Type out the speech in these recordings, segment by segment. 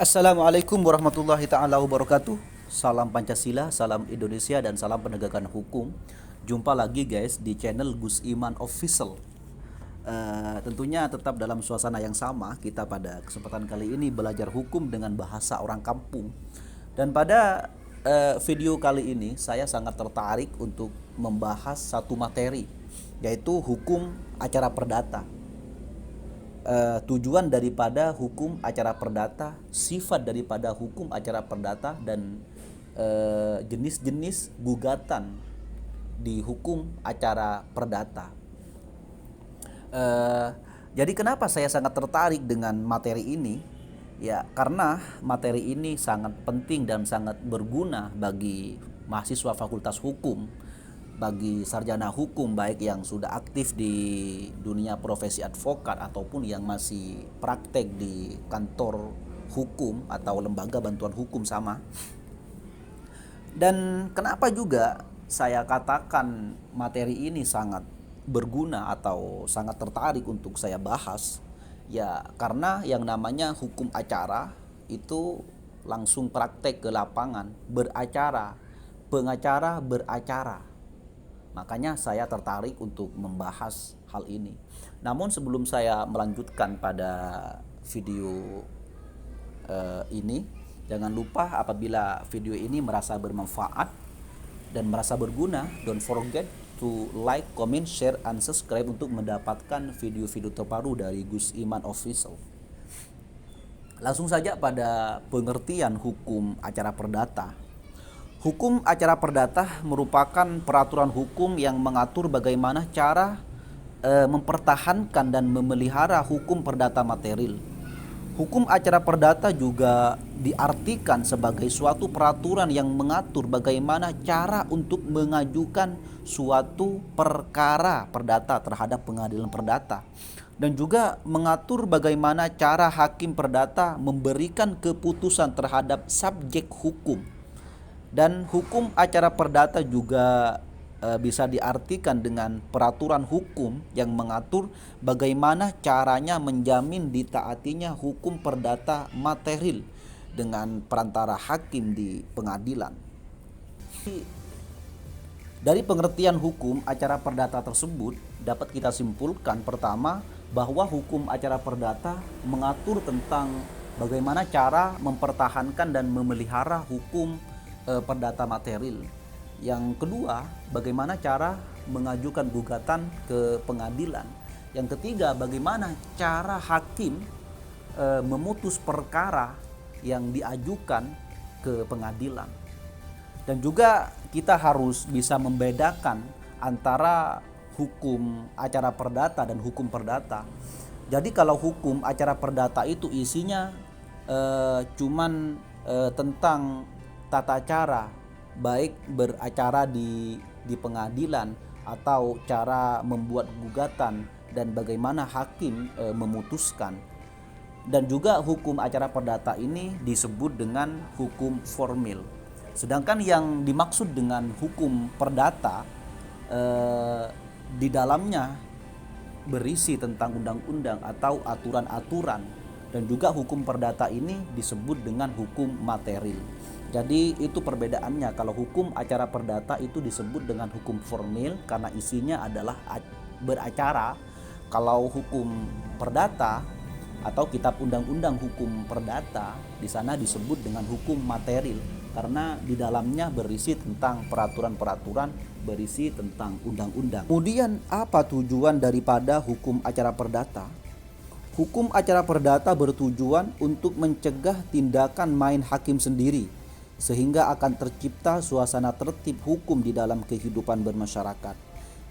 Assalamualaikum warahmatullahi taala wabarakatuh. Salam Pancasila, salam Indonesia dan salam penegakan hukum. Jumpa lagi guys di channel Gus Iman Official. Tentunya tetap dalam suasana yang sama. Kita pada kesempatan kali ini belajar hukum dengan bahasa orang kampung. Dan pada video kali ini saya sangat tertarik untuk membahas satu materi, yaitu hukum acara perdata. Tujuan daripada hukum acara perdata, sifat daripada hukum acara perdata, dan jenis-jenis gugatan di hukum acara perdata. Jadi kenapa saya sangat tertarik dengan materi ini? Ya, karena materi ini sangat penting dan sangat berguna bagi mahasiswa Fakultas Hukum, bagi sarjana hukum baik yang sudah aktif di dunia profesi advokat ataupun yang masih praktek di kantor hukum atau lembaga bantuan hukum sama. Dan kenapa juga saya katakan materi ini sangat berguna atau sangat tertarik untuk saya bahas? Ya, karena yang namanya hukum acara itu langsung praktek ke lapangan, beracara, pengacara beracara. Makanya saya tertarik untuk membahas hal ini. Namun sebelum saya melanjutkan pada video ini, jangan lupa apabila video ini merasa bermanfaat dan merasa berguna, don't forget to like, comment, share, and subscribe untuk mendapatkan video-video terbaru dari Gus Iman Official. Langsung saja pada pengertian hukum acara perdata. Hukum acara perdata merupakan peraturan hukum yang mengatur bagaimana cara mempertahankan dan memelihara hukum perdata material. Hukum acara perdata juga diartikan sebagai suatu peraturan yang mengatur bagaimana cara untuk mengajukan suatu perkara perdata terhadap pengadilan perdata, dan juga mengatur bagaimana cara hakim perdata memberikan keputusan terhadap subjek hukum. Dan hukum acara perdata juga bisa diartikan dengan peraturan hukum yang mengatur bagaimana caranya menjamin ditaatinya hukum perdata material dengan perantara hakim di pengadilan. Dari pengertian hukum acara perdata tersebut dapat kita simpulkan, pertama, bahwa hukum acara perdata mengatur tentang bagaimana cara mempertahankan dan memelihara hukum perdata material. Yang kedua, bagaimana cara mengajukan gugatan ke pengadilan. Yang ketiga, bagaimana cara hakim memutus perkara yang diajukan ke pengadilan. Dan juga kita harus bisa membedakan antara hukum acara perdata dan hukum perdata. Jadi kalau hukum acara perdata itu isinya cuman tentang tata cara, baik beracara di pengadilan atau cara membuat gugatan dan bagaimana hakim memutuskan. Dan juga hukum acara perdata ini disebut dengan hukum formil. Sedangkan yang dimaksud dengan hukum perdata di dalamnya berisi tentang undang-undang atau aturan-aturan, dan juga hukum perdata ini disebut dengan hukum material. Jadi itu perbedaannya. Kalau hukum acara perdata itu disebut dengan hukum formil karena isinya adalah beracara. Kalau hukum perdata atau kitab undang-undang hukum perdata di sana disebut dengan hukum material karena di dalamnya berisi tentang peraturan-peraturan, berisi tentang undang-undang. Kemudian apa tujuan daripada hukum acara perdata? Hukum acara perdata bertujuan untuk mencegah tindakan main hakim sendiri, sehingga akan tercipta suasana tertib hukum di dalam kehidupan bermasyarakat.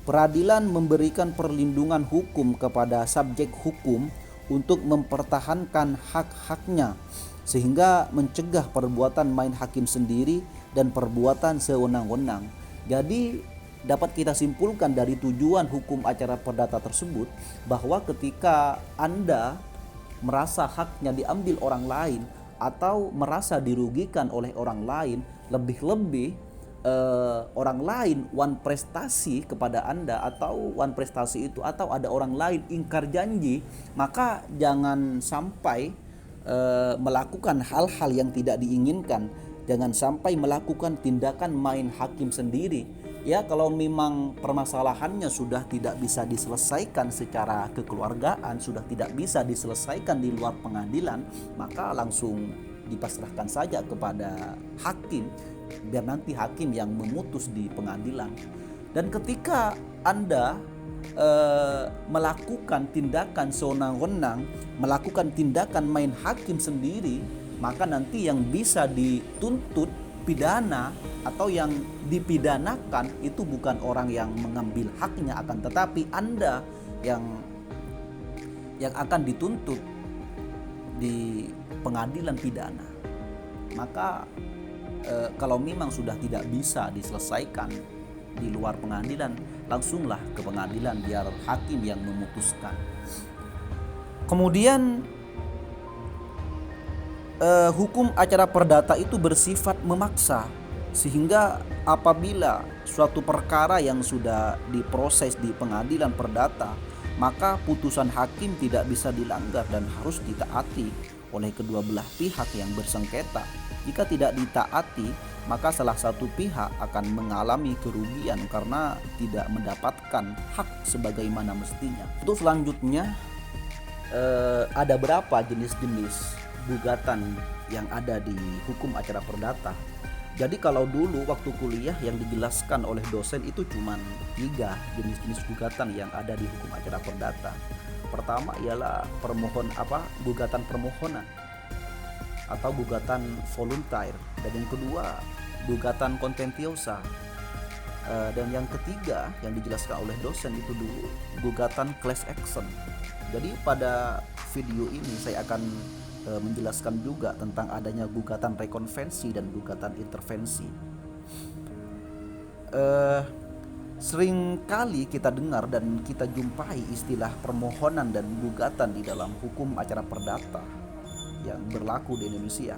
Peradilan memberikan perlindungan hukum kepada subjek hukum untuk mempertahankan hak-haknya, sehingga mencegah perbuatan main hakim sendiri dan perbuatan sewenang-wenang. Jadi dapat kita simpulkan dari tujuan hukum acara perdata tersebut bahwa ketika Anda merasa haknya diambil orang lain atau merasa dirugikan oleh orang lain, lebih-lebih orang lain wan prestasi kepada Anda atau wan prestasi itu, atau ada orang lain ingkar janji, maka jangan sampai melakukan hal-hal yang tidak diinginkan, jangan sampai melakukan tindakan main hakim sendiri. Ya, kalau memang permasalahannya sudah tidak bisa diselesaikan secara kekeluargaan, sudah tidak bisa diselesaikan di luar pengadilan, maka langsung dipasrahkan saja kepada hakim, biar nanti hakim yang memutus di pengadilan. Dan ketika Anda melakukan tindakan sewenang-wenang, melakukan tindakan main hakim sendiri, maka nanti yang bisa dituntut pidana atau yang dipidanakan itu bukan orang yang mengambil haknya, akan tetapi Anda yang akan dituntut di pengadilan pidana. Maka kalau memang sudah tidak bisa diselesaikan di luar pengadilan, langsunglah ke pengadilan biar hakim yang memutuskan. Kemudian hukum acara perdata itu bersifat memaksa, sehingga apabila suatu perkara yang sudah diproses di pengadilan perdata, maka putusan hakim tidak bisa dilanggar dan harus ditaati oleh kedua belah pihak yang bersengketa. Jika tidak ditaati, maka salah satu pihak akan mengalami kerugian karena tidak mendapatkan hak sebagaimana mestinya. Untuk selanjutnya, ada berapa jenis-jenis gugatan yang ada di hukum acara perdata. Jadi kalau dulu waktu kuliah yang dijelaskan oleh dosen itu cuma 3 jenis-jenis gugatan yang ada di hukum acara perdata. Pertama ialah gugatan permohonan atau gugatan voluntaire, dan yang kedua gugatan contentiosa, dan yang ketiga yang dijelaskan oleh dosen itu dulu gugatan class action. Jadi pada video ini saya akan menjelaskan juga tentang adanya gugatan rekonvensi dan gugatan intervensi. Seringkali kita dengar dan kita jumpai istilah permohonan dan gugatan di dalam hukum acara perdata yang berlaku di Indonesia.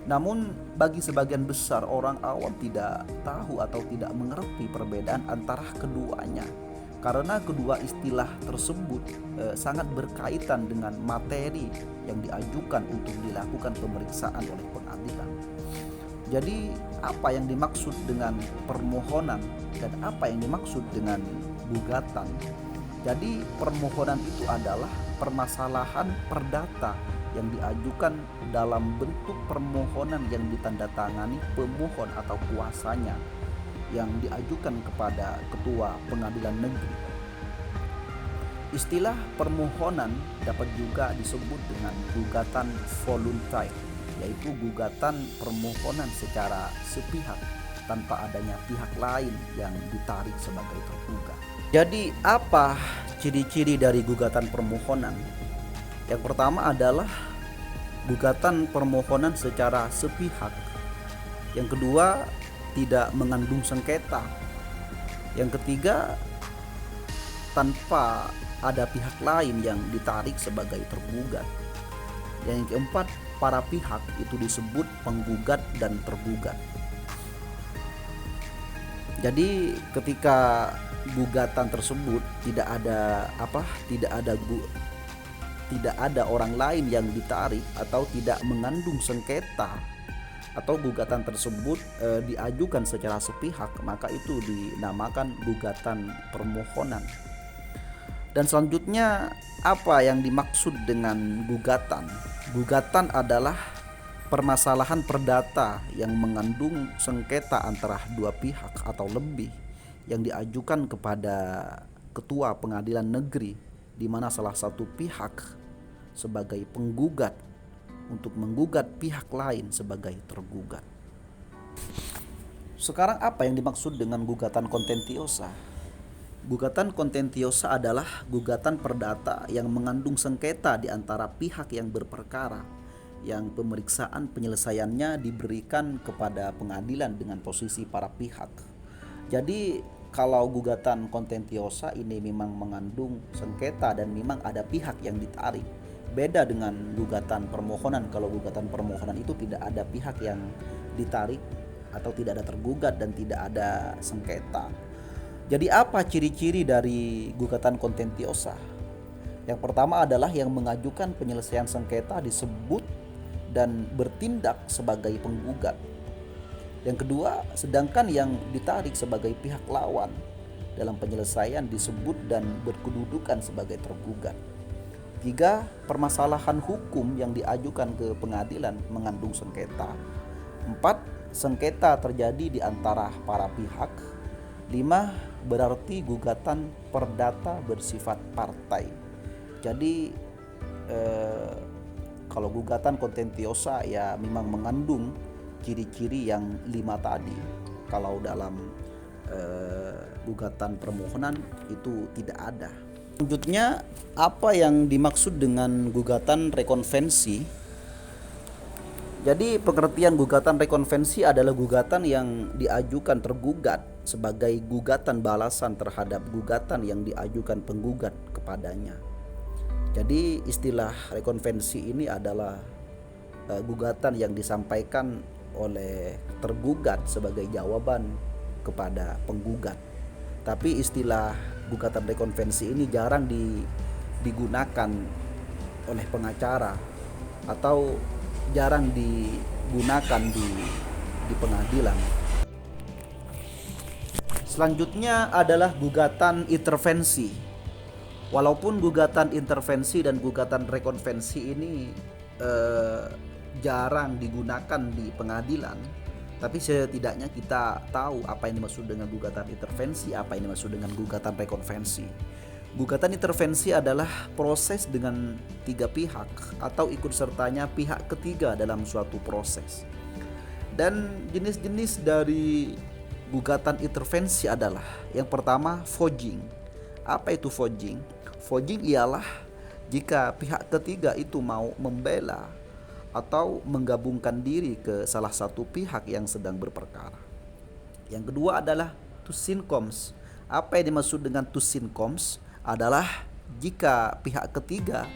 Namun bagi sebagian besar orang awam tidak tahu atau tidak mengerti perbedaan antara keduanya, karena kedua istilah tersebut sangat berkaitan dengan materi yang diajukan untuk dilakukan pemeriksaan oleh pengadilan. Jadi apa yang dimaksud dengan permohonan dan apa yang dimaksud dengan gugatan? Jadi permohonan itu adalah permasalahan perdata yang diajukan dalam bentuk permohonan yang ditandatangani pemohon atau kuasanya yang diajukan kepada ketua pengadilan negeri. Istilah permohonan dapat juga disebut dengan gugatan voluntaire, yaitu gugatan permohonan secara sepihak tanpa adanya pihak lain yang ditarik sebagai tergugat. Jadi apa ciri-ciri dari gugatan permohonan? Yang pertama adalah gugatan permohonan secara sepihak. Yang kedua, tidak mengandung sengketa. Yang ketiga, tanpa ada pihak lain yang ditarik sebagai tergugat. Yang keempat, para pihak itu disebut penggugat dan tergugat. Jadi ketika gugatan tersebut tidak ada orang lain yang ditarik atau tidak mengandung sengketa, atau gugatan tersebut diajukan secara sepihak, maka itu dinamakan gugatan permohonan. Dan selanjutnya, apa yang dimaksud dengan gugatan? Gugatan adalah permasalahan perdata yang mengandung sengketa antara dua pihak atau lebih yang diajukan kepada ketua pengadilan negeri, di mana salah satu pihak sebagai penggugat untuk menggugat pihak lain sebagai tergugat. Sekarang apa yang dimaksud dengan gugatan kontentiosa? Gugatan kontentiosa adalah gugatan perdata yang mengandung sengketa di antara pihak yang berperkara, yang pemeriksaan penyelesaiannya diberikan kepada pengadilan dengan posisi para pihak. Jadi kalau gugatan kontentiosa ini memang mengandung sengketa dan memang ada pihak yang ditarik. Beda dengan gugatan permohonan. Kalau gugatan permohonan itu tidak ada pihak yang ditarik atau tidak ada tergugat dan tidak ada sengketa. Jadi apa ciri-ciri dari gugatan kontentiosa? Yang pertama adalah yang mengajukan penyelesaian sengketa disebut dan bertindak sebagai penggugat. Yang kedua, sedangkan yang ditarik sebagai pihak lawan dalam penyelesaian disebut dan berkedudukan sebagai tergugat. 3. Permasalahan hukum yang diajukan ke pengadilan mengandung sengketa. 4. Sengketa terjadi di antara para pihak. 5. Berarti gugatan perdata bersifat partai. Jadi kalau gugatan kontentiosa ya memang mengandung ciri-ciri yang 5 tadi. Kalau dalam gugatan permohonan itu tidak ada. Selanjutnya, apa yang dimaksud dengan gugatan rekonvensi? Jadi pengertian gugatan rekonvensi adalah gugatan yang diajukan tergugat sebagai gugatan balasan terhadap gugatan yang diajukan penggugat kepadanya. Jadi istilah rekonvensi ini adalah gugatan yang disampaikan oleh tergugat sebagai jawaban kepada penggugat. Tapi istilah gugatan rekonvensi ini jarang digunakan oleh pengacara atau jarang digunakan di pengadilan. Selanjutnya adalah gugatan intervensi. Walaupun gugatan intervensi dan gugatan rekonvensi ini jarang digunakan di pengadilan, tapi setidaknya kita tahu apa yang dimaksud dengan gugatan intervensi, apa yang dimaksud dengan gugatan rekonvensi. Gugatan intervensi adalah proses dengan 3 pihak atau ikut sertanya pihak ketiga dalam suatu proses. Dan jenis-jenis dari gugatan intervensi adalah yang pertama, fodging. Apa itu fodging? Fodging ialah jika pihak ketiga itu mau membela atau menggabungkan diri ke salah satu pihak yang sedang berperkara. Yang kedua adalah to syncoms. Apa yang dimaksud dengan to syncoms? Adalah jika pihak ketiga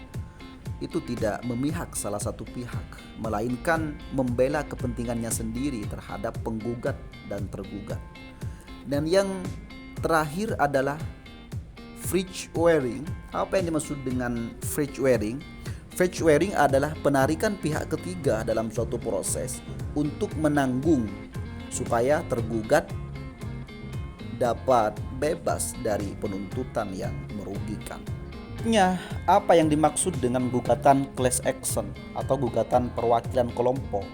itu tidak memihak salah satu pihak, melainkan membela kepentingannya sendiri terhadap penggugat dan tergugat. Dan yang terakhir adalah freewearing. Apa yang dimaksud dengan freewearing? Freewearing adalah penarikan pihak ketiga dalam suatu proses untuk menanggung supaya tergugat dapat bebas dari penuntutan yang merugikan. Apa yang dimaksud dengan gugatan class action atau gugatan perwakilan kelompok?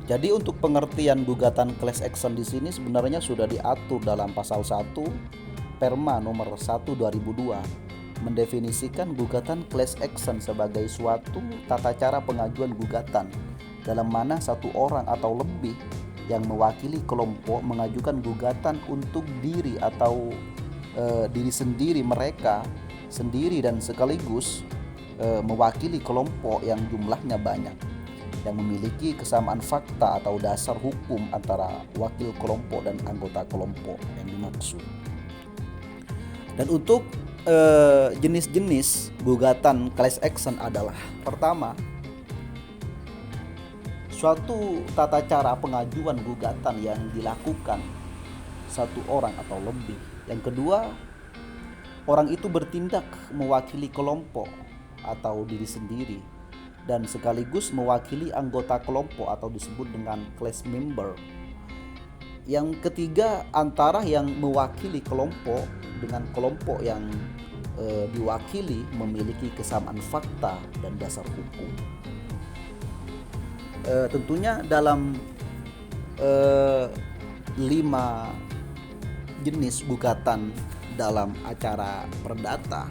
Jadi untuk pengertian gugatan class action di sini sebenarnya sudah diatur dalam pasal 1 Perma nomor 1 2002 mendefinisikan gugatan class action sebagai suatu tata cara pengajuan gugatan dalam mana satu orang atau lebih yang mewakili kelompok mengajukan gugatan untuk diri atau diri sendiri mereka sendiri dan sekaligus mewakili kelompok yang jumlahnya banyak yang memiliki kesamaan fakta atau dasar hukum antara wakil kelompok dan anggota kelompok yang dimaksud. Dan untuk jenis-jenis gugatan class action adalah pertama, suatu tata cara pengajuan gugatan yang dilakukan satu orang atau lebih. Yang kedua, orang itu bertindak mewakili kelompok atau diri sendiri dan sekaligus mewakili anggota kelompok atau disebut dengan class member. Yang ketiga, antara yang mewakili kelompok dengan kelompok yang diwakili memiliki kesamaan fakta dan dasar hukum. Tentunya dalam 5 jenis gugatan dalam acara perdata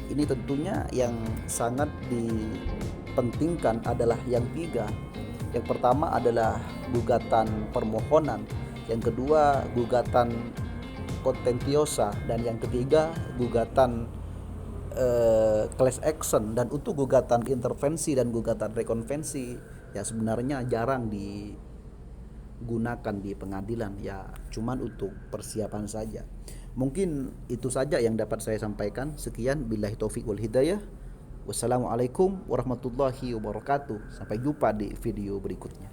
ini tentunya yang sangat dipentingkan adalah yang 3. Yang pertama adalah gugatan permohonan, yang kedua gugatan kontentiosa, dan yang ketiga gugatan class action. Dan untuk gugatan intervensi dan gugatan rekonvensi ya sebenarnya jarang digunakan di pengadilan, ya cuman untuk persiapan saja. Mungkin itu saja yang dapat saya sampaikan. Sekian, billahi taufik wal hidayah. Wassalamualaikum warahmatullahi wabarakatuh. Sampai jumpa di video berikutnya.